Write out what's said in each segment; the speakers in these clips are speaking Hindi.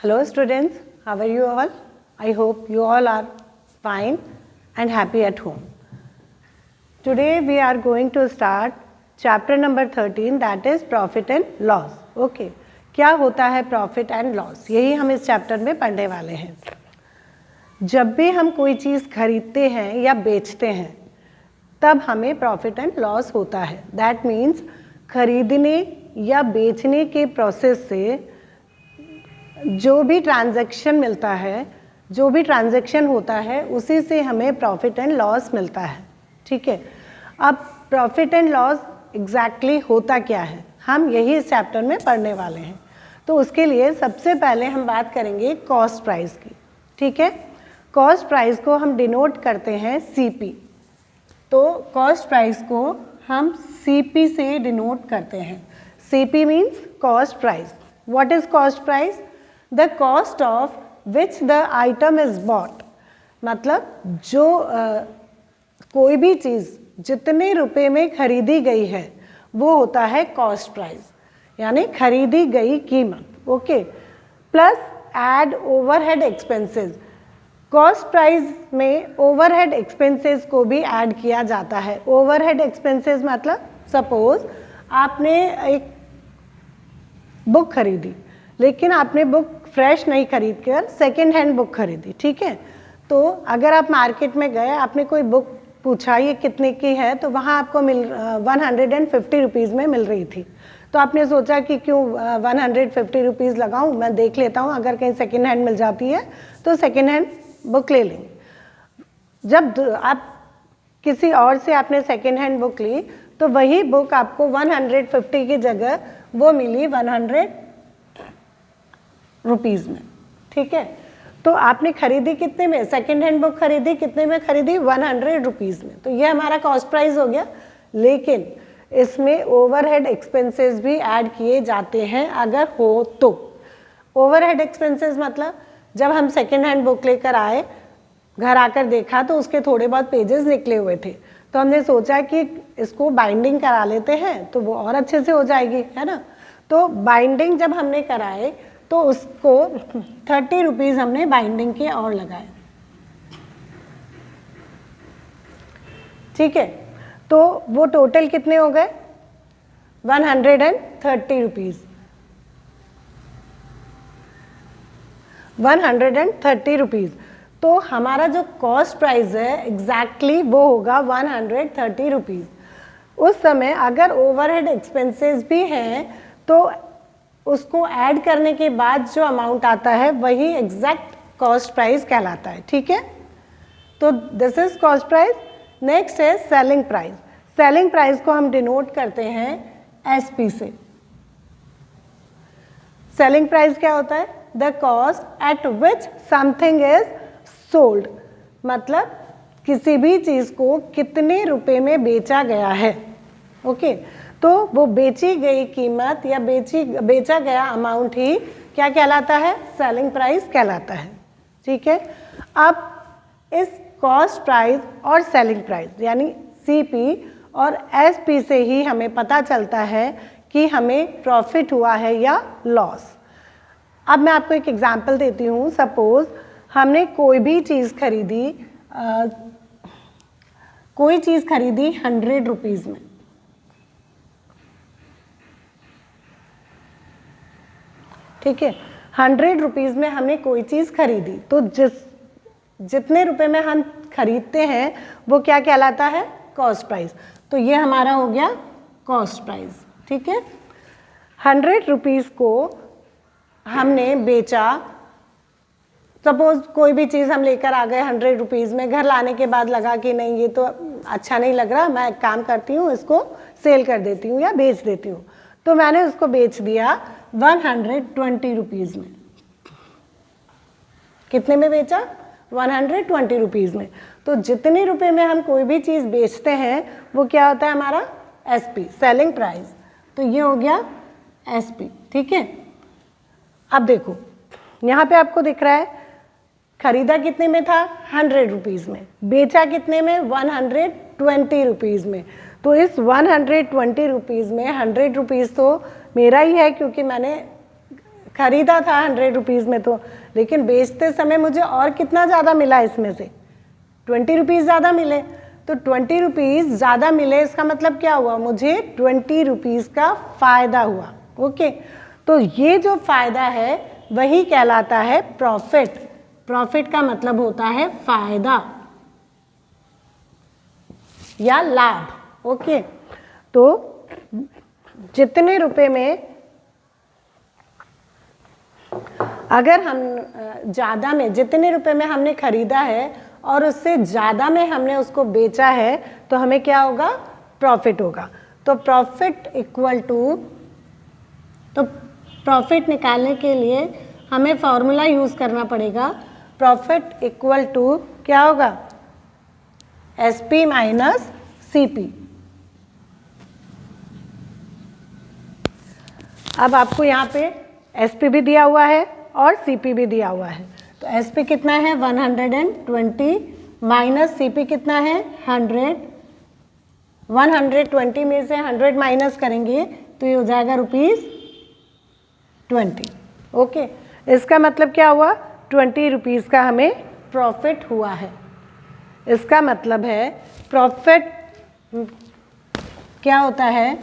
Hello students, how are you all? I hope you all are fine and happy at home. Today we are going to start chapter number 13, that is profit and loss. Okay, क्या होता है प्रॉफिट एंड लॉस, यही हम इस चैप्टर में पढ़ने वाले हैं. जब भी हम कोई चीज़ खरीदते हैं या बेचते हैं तब हमें प्रॉफिट एंड लॉस होता है. दैट मीन्स खरीदने या बेचने के प्रोसेस से जो भी ट्रांजैक्शन मिलता है, जो भी ट्रांजैक्शन होता है, उसी से हमें प्रॉफिट एंड लॉस मिलता है. ठीक है, अब प्रॉफिट एंड लॉस एग्जैक्टली होता क्या है, हम यही इस चैप्टर में पढ़ने वाले हैं. तो उसके लिए सबसे पहले हम बात करेंगे कॉस्ट प्राइस की. ठीक है, कॉस्ट प्राइस को हम डिनोट करते हैं सीपी. तो कॉस्ट प्राइस को हम सीपी से डिनोट करते हैं. CP means cost price. What is cost price? The cost of which the item is bought. मतलब जो कोई भी चीज़ जितने रुपए में खरीदी गई है वो होता है कॉस्ट प्राइस, यानी खरीदी गई कीमत. Okay, plus add overhead expenses. Cost price में ओवरहेड एक्सपेंसेस को भी ऐड किया जाता है. ओवरहेड एक्सपेंसेस मतलब सपोज आपने एक बुक खरीदी, लेकिन आपने बुक फ्रेश नहीं खरीद कर सेकेंड हैंड बुक खरीदी. ठीक है, तो अगर आप मार्केट में गए, आपने कोई बुक पूछा ये कितने की है, तो वहाँ आपको 150 रुपीज़ में मिल रही थी. तो आपने सोचा कि क्यों 150 रुपीज़ लगाऊँ, मैं देख लेता हूँ, अगर कहीं सेकेंड हैंड मिल जाती है तो सेकेंड हैंड बुक ले लेंगे. जब आप किसी और से आपने सेकेंड हैंड बुक ली तो वही बुक आपको 150 की जगह वो मिली 100 रुपीज़ में. ठीक है, तो आपने खरीदी कितने में? सेकेंड हैंड बुक खरीदी कितने में खरीदी? 100 रुपीज़ में. तो ये हमारा कॉस्ट प्राइस हो गया. लेकिन इसमें ओवरहेड एक्सपेंसेस भी ऐड किए जाते हैं अगर हो तो. ओवरहेड एक्सपेंसेस मतलब जब हम सेकेंड हैंड बुक लेकर आए, घर आकर देखा तो उसके थोड़े बहुत पेजेस निकले हुए थे, तो हमने सोचा कि इसको बाइंडिंग करा लेते हैं तो वो और अच्छे से हो जाएगी, है ना. तो बाइंडिंग जब हमने कराए तो उसको 30 रुपीज़ हमने बाइंडिंग के और लगाए. ठीक है, तो वो टोटल कितने हो गए? 130 रुपीज़. 130 रुपीज़. तो हमारा जो कॉस्ट प्राइस है एग्जैक्टली वो होगा 130 रुपीज़. उस समय अगर ओवरहेड एक्सपेंसेस भी हैं तो उसको ऐड करने के बाद जो अमाउंट आता है वही एग्जैक्ट कॉस्ट प्राइस कहलाता है. ठीक है, तो this is cost price. Next है सेलिंग प्राइस. सेलिंग प्राइस को हम डिनोट करते हैं एसपी से. सेलिंग प्राइस क्या होता है? The cost at which something is sold. मतलब किसी भी चीज़ को कितने रुपए में बेचा गया है. ओके, तो वो बेची गई कीमत या बेचा गया अमाउंट ही क्या कहलाता है? सेलिंग प्राइस कहलाता है. ठीक है, अब इस कॉस्ट प्राइस और सेलिंग प्राइस यानी सीपी और एसपी से ही हमें पता चलता है कि हमें प्रॉफिट हुआ है या लॉस. अब मैं आपको एक एग्जांपल देती हूँ. सपोज हमने कोई भी चीज़ खरीदी, कोई चीज़ खरीदी 100 रुपीज़ में. ठीक है, 100 रुपीज़ में हमने कोई चीज़ खरीदी, तो जितने रुपए में हम खरीदते हैं वो क्या कहलाता है? Cost price. तो ये हमारा हो गया कॉस्ट प्राइस. ठीक है, 100 रुपीज़ को हमने बेचा. सपोज कोई भी चीज़ हम लेकर आ गए 100 रुपीज़ में, घर लाने के बाद लगा कि नहीं ये तो अच्छा नहीं लग रहा, मैं एक काम करती हूँ, इसको सेल कर देती हूँ या बेच देती हूँ. तो मैंने उसको बेच दिया 120 रुपीज़ में. कितने में बेचा? 120 रुपीज़ में. तो जितने रुपए में हम कोई भी चीज़ बेचते हैं वो क्या होता है? हमारा एसपी, सेलिंग प्राइस. तो ये हो गया एसपी. ठीक है, अब देखो यहाँ पे आपको दिख रहा है खरीदा कितने में था? 100 रुपीज़ में. बेचा कितने में? 120 रुपीज़ में. तो इस 120 रुपीज़ में 100 रुपीज़ तो मेरा ही है क्योंकि मैंने खरीदा था 100 रुपीज़ में तो, लेकिन बेचते समय मुझे और कितना ज़्यादा मिला, इसमें से 20 रुपीज़ ज़्यादा मिले। तो 20 रुपीज़ ज़्यादा मिले, इसका मतलब क्या हुआ, मुझे 20 रुपीज़ का फ़ायदा हुआ। ओके, तो ये जो फ़ायदा है वही कहलाता है प्रॉफिट। प्रॉफिट का मतलब होता है फ़ायदा या लाभ। ओके, तो जितने रुपए में, अगर हम ज़्यादा में, जितने रुपए में हमने खरीदा है और उससे ज़्यादा में हमने उसको बेचा है, तो हमें क्या होगा, प्रॉफिट होगा। तो प्रॉफिट इक्वल टू, तो प्रॉफिट निकालने के लिए हमें फॉर्मूला यूज़ करना पड़ेगा। प्रॉफिट इक्वल टू क्या होगा, SP माइनस CP। अब आपको यहाँ पे SP भी दिया हुआ है और CP भी दिया हुआ है। तो SP कितना है 120 माइनस CP कितना है 100। 120 में से 100 माइनस करेंगे तो ये हो जाएगा ₹20। ओके, इसका मतलब क्या हुआ, 20 रुपीज़ का हमें प्रॉफिट हुआ है। इसका मतलब है प्रॉफिट क्या होता है,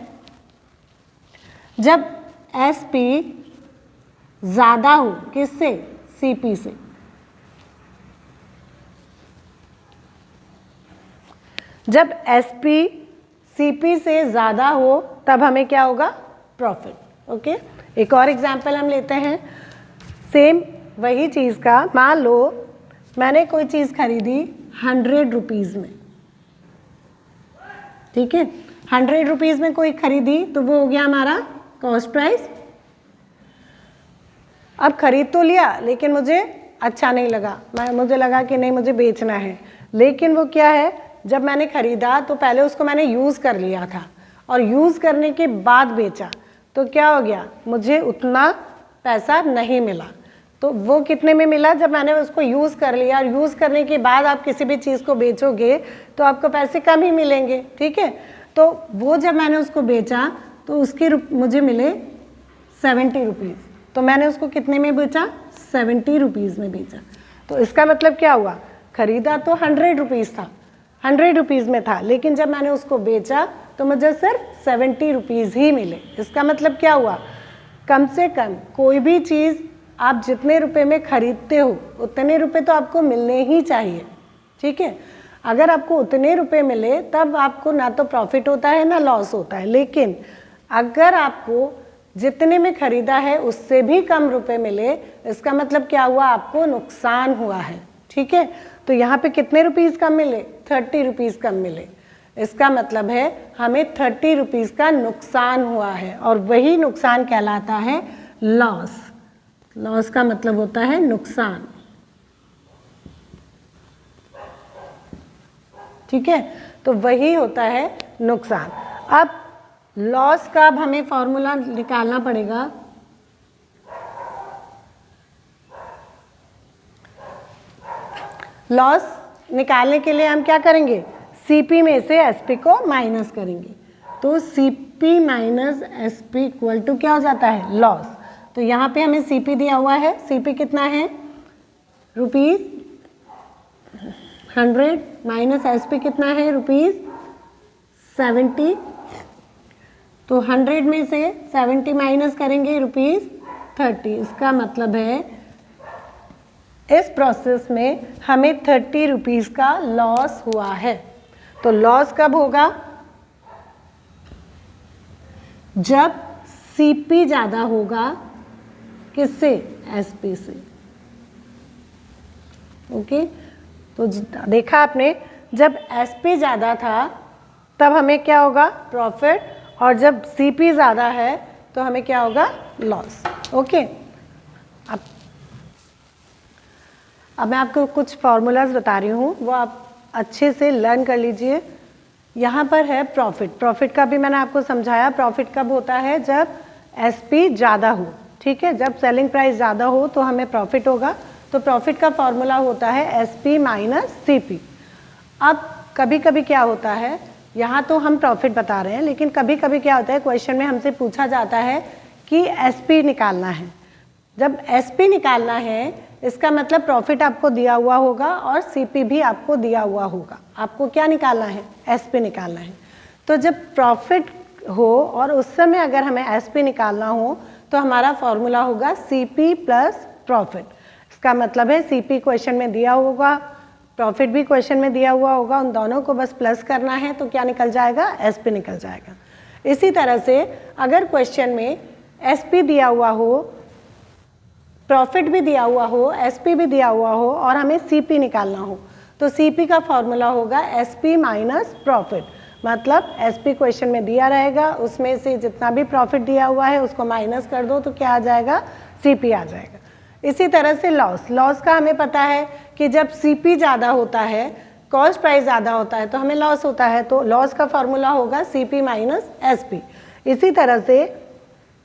जब SP ज़्यादा हो किससे, CP से। जब SP CP से ज़्यादा हो तब हमें क्या होगा, प्रॉफिट। ओके, एक और एग्जांपल हम लेते हैं, सेम वही चीज़ का। मान लो मैंने कोई चीज़ खरीदी 100 रुपीज़ में, ठीक है, 100 रुपीज़ में कोई खरीदी, तो वो हो गया हमारा कॉस्ट प्राइस। अब खरीद तो लिया, लेकिन मुझे अच्छा नहीं लगा, मुझे लगा कि नहीं मुझे बेचना है। लेकिन वो क्या है, जब मैंने ख़रीदा तो पहले उसको मैंने यूज़ कर लिया था और यूज़ करने के बाद बेचा, तो क्या हो गया, मुझे उतना पैसा नहीं मिला। तो वो कितने में मिला, जब मैंने उसको यूज़ कर लिया, और यूज़ करने के बाद आप किसी भी चीज़ को बेचोगे तो आपको पैसे कम ही मिलेंगे, ठीक है। तो वो जब मैंने उसको बेचा तो उसके मुझे मिले 70 रुपीज़। तो मैंने उसको कितने में बेचा, 70 रुपीज़ में बेचा। तो इसका मतलब क्या हुआ, खरीदा तो 100 रुपीज़ था, 100 रुपीज़ में था, लेकिन जब मैंने उसको बेचा तो मुझे सिर्फ 70 रुपीज़ ही मिले। इसका मतलब क्या हुआ, कम से कम कोई भी चीज़ आप जितने रुपए में खरीदते हो उतने रुपए तो आपको मिलने ही चाहिए, ठीक है। अगर आपको उतने रुपए मिले तब आपको ना तो प्रॉफिट होता है ना लॉस होता है। लेकिन अगर आपको जितने में खरीदा है उससे भी कम रुपए मिले, इसका मतलब क्या हुआ, आपको नुकसान हुआ है, ठीक है। तो यहाँ पे कितने रुपीज़ कम मिले, 30 रुपीज़ कम मिले। इसका मतलब है हमें 30 रुपीज़ का नुकसान हुआ है, और वही नुकसान कहलाता है लॉस। लॉस का मतलब होता है नुकसान, ठीक है। तो वही होता है नुकसान। अब लॉस का अब हमें फॉर्मूला निकालना पड़ेगा। लॉस निकालने के लिए हम क्या करेंगे, CP में से SP को माइनस करेंगे। तो CP minus SP equal to क्या हो जाता है, लॉस। तो यहाँ पे हमें CP दिया हुआ है, CP कितना है ₹100 माइनस SP कितना है ₹70। तो 100 में से 70 माइनस करेंगे ₹30। इसका मतलब है इस प्रोसेस में हमें 30 रुपीज़ का लॉस हुआ है। तो लॉस कब होगा, जब CP ज़्यादा होगा किससे, SP से। ओके, तो देखा आपने, जब SP ज़्यादा था तब हमें क्या होगा, प्रॉफिट, और जब CP ज़्यादा है तो हमें क्या होगा, लॉस। ओके, अब मैं आपको कुछ फार्मूलाज बता रही हूँ, वो आप अच्छे से लर्न कर लीजिए। यहाँ पर है प्रॉफिट। प्रॉफिट का भी मैंने आपको समझाया, प्रॉफिट कब होता है, जब SP ज़्यादा हो, ठीक है। जब सेलिंग प्राइस ज़्यादा हो तो हमें प्रॉफिट होगा। तो प्रॉफिट का फॉर्मूला होता है SP माइनस CP। अब कभी कभी क्या होता है, यहाँ तो हम प्रॉफिट बता रहे हैं, लेकिन कभी कभी क्या होता है, क्वेश्चन में हमसे पूछा जाता है कि SP निकालना है। जब एसपी निकालना है इसका मतलब प्रॉफिट आपको दिया हुआ होगा और सीपी भी आपको दिया हुआ होगा। आपको क्या निकालना है? एसपी निकालना है। तो जब प्रॉफिट हो और उस समय अगर हमें एसपी निकालना हो तो हमारा फॉर्मूला होगा सीपी प्लस प्रॉफिट। इसका मतलब है सीपी क्वेश्चन में दिया होगा, प्रॉफिट भी क्वेश्चन में दिया हुआ होगा, उन दोनों को बस प्लस करना है तो क्या निकल जाएगा? एसपी निकल जाएगा। इसी तरह से अगर क्वेश्चन में एसपी दिया हुआ हो, प्रॉफिट भी दिया हुआ हो, एसपी भी दिया हुआ हो और हमें सीपी निकालना हो तो सीपी का फॉर्मूला होगा एसपी माइनस प्रॉफिट। मतलब एसपी क्वेश्चन में दिया रहेगा, उसमें से जितना भी प्रॉफिट दिया हुआ है उसको माइनस कर दो तो क्या आ जाएगा? सीपी आ जाएगा। इसी तरह से लॉस का हमें पता है कि जब सीपी ज़्यादा होता है, कॉस्ट प्राइस ज़्यादा होता है तो हमें लॉस होता है, तो लॉस का फॉर्मूला होगा सीपी माइनस एसपी। इसी तरह से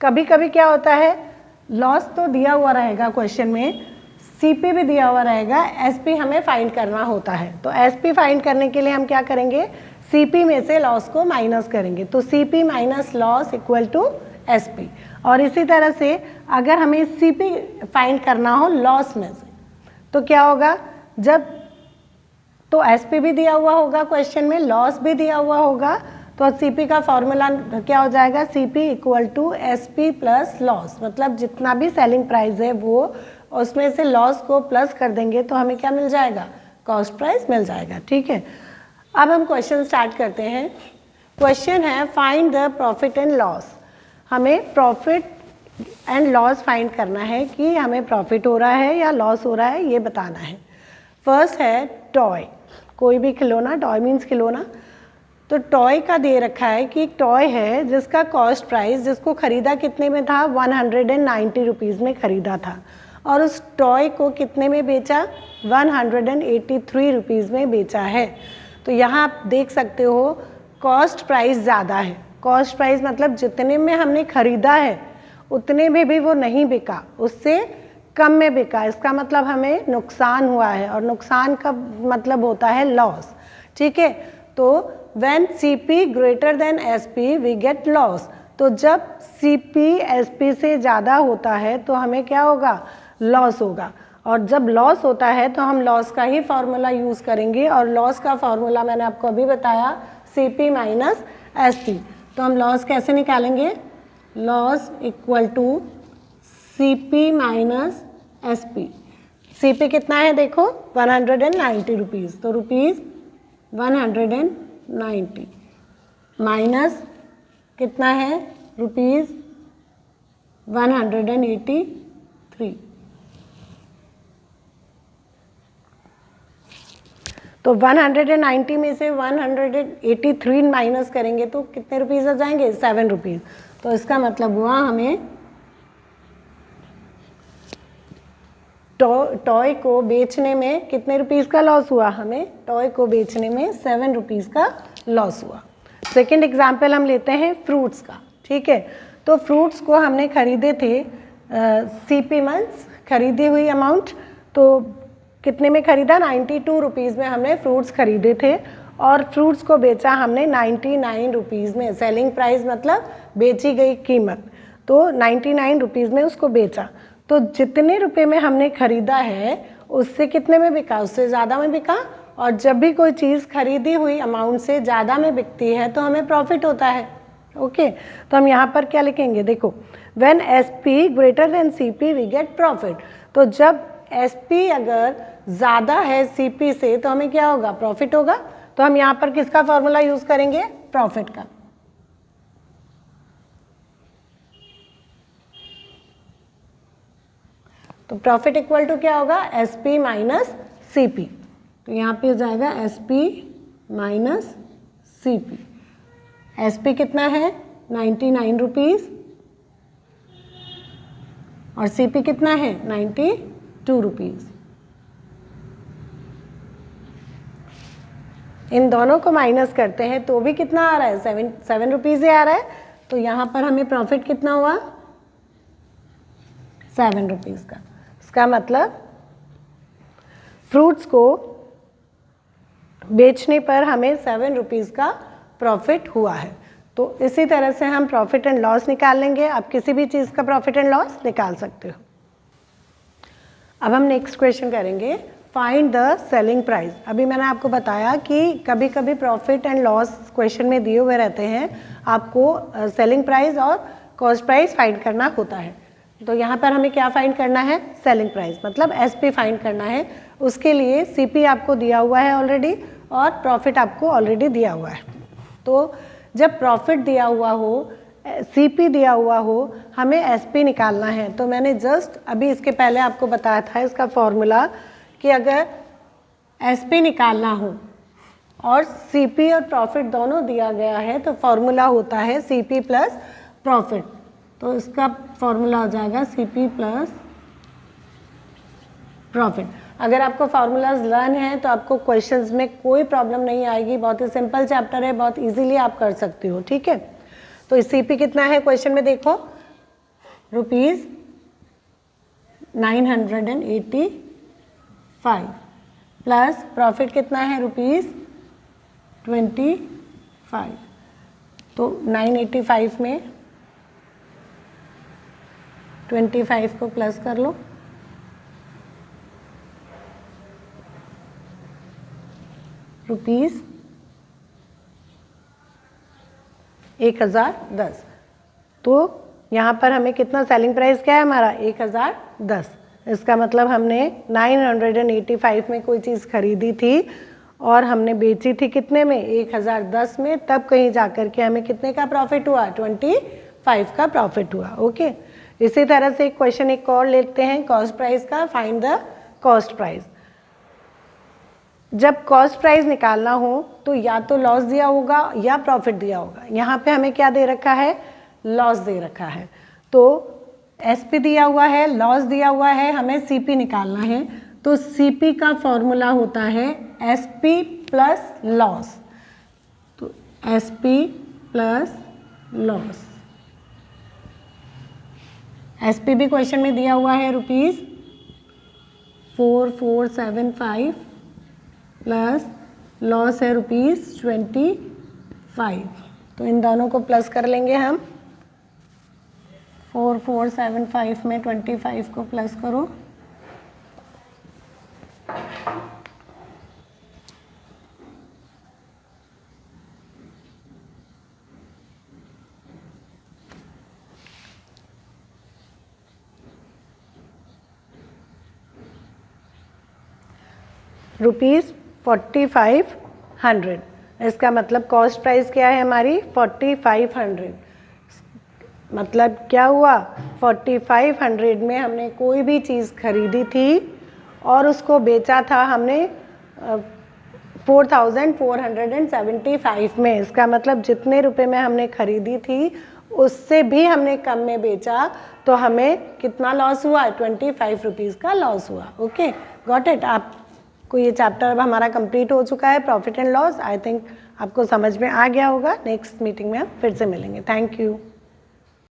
कभी कभी क्या होता है, लॉस तो दिया हुआ रहेगा क्वेश्चन में, सीपी भी दिया हुआ रहेगा, एसपी हमें फाइंड करना होता है। तो एसपी फाइंड करने के लिए हम क्या करेंगे? सीपी में से लॉस को माइनस करेंगे, तो CP minus loss equal to SP. और इसी तरह से अगर हमें सीपी फाइंड करना हो लॉस में से तो क्या होगा? जब तो एसपी भी दिया हुआ होगा क्वेश्चन में, लॉस भी दिया हुआ होगा, तो सीपी का फॉर्मूला क्या हो जाएगा? CP equal to SP plus loss. मतलब जितना भी सेलिंग प्राइस है वो उसमें से लॉस को प्लस कर देंगे तो हमें क्या मिल जाएगा? कॉस्ट प्राइस मिल जाएगा। ठीक है, अब हम क्वेश्चन स्टार्ट करते हैं। क्वेश्चन है find the profit and loss. हमें प्रॉफिट एंड लॉस फाइंड करना है कि हमें प्रॉफिट हो रहा है या लॉस हो रहा है, ये बताना है। फर्स्ट है टॉय, कोई भी खिलौना, टॉय मीन्स खिलौना। तो टॉय का दे रखा है कि एक टॉय है जिसका कॉस्ट प्राइस, जिसको ख़रीदा कितने में था? 190 रुपीज़ में ख़रीदा था, और उस टॉय को कितने में बेचा? 183 रुपीज़ में बेचा है। तो यहाँ आप देख सकते हो कॉस्ट प्राइस ज़्यादा है। कॉस्ट प्राइस मतलब जितने में हमने ख़रीदा है उतने में भी वो नहीं बिका, उससे कम में बिका। इसका मतलब हमें नुकसान हुआ है, और नुकसान का मतलब होता है लॉस। ठीक है, तो when CP greater than SP we get loss. तो जब सीपी एसपी से ज़्यादा होता है तो हमें क्या होगा? लॉस होगा। और जब लॉस होता है तो हम लॉस का ही फॉर्मूला यूज़ करेंगे, और लॉस का फॉर्मूला मैंने आपको अभी बताया, सीपी माइनस एसपी। तो हम लॉस कैसे निकालेंगे? Loss equal to CP minus SP. CP कितना है देखो? 190 रुपीज़। तो रुपीज़ 190 माइनस कितना है? रुपीज़ 183। तो 190 में से 183 माइनस करेंगे तो कितने रुपीज़ आ जाएंगे? 7 रुपीज़। तो इसका मतलब हुआ हमें टॉय को बेचने में कितने रुपीज़ का लॉस हुआ? हमें टॉय को बेचने में 7 रुपीज़ का लॉस हुआ। सेकंड एग्जाम्पल हम लेते हैं फ्रूट्स का। ठीक है, तो फ्रूट्स को हमने खरीदे थे सीपी मंथ्स, खरीदी हुई अमाउंट तो कितने में खरीदा? 92 रुपीज़ में हमने फ्रूट्स खरीदे थे, और फ्रूट्स को बेचा हमने 99 रुपीज़ में। सेलिंग प्राइस मतलब बेची गई कीमत, तो 99 रुपीज़ में उसको बेचा। तो जितने रुपए में हमने खरीदा है उससे कितने में बिका? उससे ज़्यादा में बिका। और जब भी कोई चीज़ खरीदी हुई अमाउंट से ज़्यादा में बिकती है तो हमें प्रॉफिट होता है। ओके, तो हम यहाँ पर क्या लिखेंगे? देखो, when SP greater than CP we get profit. तो जब एसपी अगर ज़्यादा है सीपी से तो हमें क्या होगा? प्रॉफिट होगा। तो हम यहाँ पर किसका फॉर्मूला यूज़ करेंगे? प्रॉफिट का। तो प्रॉफिट इक्वल टू क्या होगा? SP minus CP. तो यहाँ पे हो जाएगा एसपी माइनस सीपी। एसपी कितना है? 99 रुपीज़, और सीपी कितना है? 92 रुपीज़। इन दोनों को माइनस करते हैं तो भी कितना आ रहा है? 7 रुपीज़ ही आ रहा है। तो यहाँ पर हमें प्रॉफिट कितना हुआ? 7 रुपीज़ का। इसका मतलब फ्रूट्स को बेचने पर हमें 7 रुपीज़ का प्रॉफिट हुआ है। तो इसी तरह से हम प्रॉफिट एंड लॉस निकाल लेंगे। आप किसी भी चीज़ का प्रॉफिट एंड लॉस निकाल सकते हो। अब हम नेक्स्ट क्वेश्चन करेंगे, फाइंड द सेलिंग प्राइस। अभी मैंने आपको बताया कि कभी कभी प्रॉफिट एंड लॉस क्वेश्चन में दिए हुए रहते हैं, आपको सेलिंग प्राइस और कॉस्ट प्राइस फाइंड करना होता है। तो यहाँ पर हमें क्या फाइंड करना है, सेलिंग प्राइस, मतलब एसपी फाइंड करना है। उसके लिए सीपी आपको दिया हुआ है ऑलरेडी और प्रॉफिट आपको ऑलरेडी दिया हुआ है। तो जब प्रॉफिट दिया हुआ हो, सीपी दिया हुआ हो, हमें एसपी निकालना है। तो मैंने जस्ट अभी इसके पहले आपको बताया था इसका फॉर्मूला कि अगर एसपी निकालना हो और सीपी और प्रॉफिट दोनों दिया गया है तो फॉर्मूला होता है सीपी प्लस प्रॉफिट। तो इसका फॉर्मूला हो जाएगा सीपी प्लस प्रॉफिट। अगर आपको फार्मूलाज लर्न है तो आपको क्वेश्चंस में कोई प्रॉब्लम नहीं आएगी, बहुत ही सिंपल चैप्टर है, बहुत इजीली आप कर सकती हो, ठीक है। तो सीपी कितना है क्वेश्चन में देखो, रुपीज़ 985 प्लस प्रॉफिट कितना है, रुपीज़ 25। तो 985 में 25 को प्लस कर लो, रुपीज़ 1010। तो यहाँ पर हमें कितना सेलिंग प्राइस क्या है हमारा, 1010। इसका मतलब हमने 985 में कोई चीज़ खरीदी थी और हमने बेची थी कितने में, 1010 में। तब कहीं जाकर के हमें कितने का प्रॉफिट हुआ, 25 का प्रॉफिट हुआ। ओके, इसी तरह से एक क्वेश्चन एक और लेते हैं कॉस्ट प्राइस का, फाइंड द कॉस्ट प्राइस। जब कॉस्ट प्राइस निकालना हो तो या तो लॉस दिया होगा या प्रॉफिट दिया होगा। यहाँ पे हमें क्या दे रखा है, लॉस दे रखा है। तो एसपी दिया हुआ है, लॉस दिया हुआ है, हमें सीपी निकालना है। तो सीपी का फॉर्मूला होता है एसपी प्लस लॉस। तो एसपी प्लस लॉस, एसपी भी क्वेश्चन में दिया हुआ है रुपीज़ 4475 प्लस लॉस है रुपीज़ 25। तो इन दोनों को प्लस कर लेंगे हम, 4475 में 25 को प्लस करो, रुपीज़ 4500। इसका मतलब कॉस्ट प्राइस क्या है हमारी, 4500। मतलब क्या हुआ, 4500 में हमने कोई भी चीज़ खरीदी थी और उसको बेचा था हमने 4475 में। इसका मतलब जितने रुपए में हमने खरीदी थी उससे भी हमने कम में बेचा, तो हमें कितना लॉस हुआ, 25 रुपीज़ का लॉस हुआ। Okay, got it. आपको ये चैप्टर अब हमारा कंप्लीट हो चुका है, profit and loss. I think आपको समझ में आ गया होगा। नेक्स्ट मीटिंग में हम फिर से मिलेंगे। Thank you.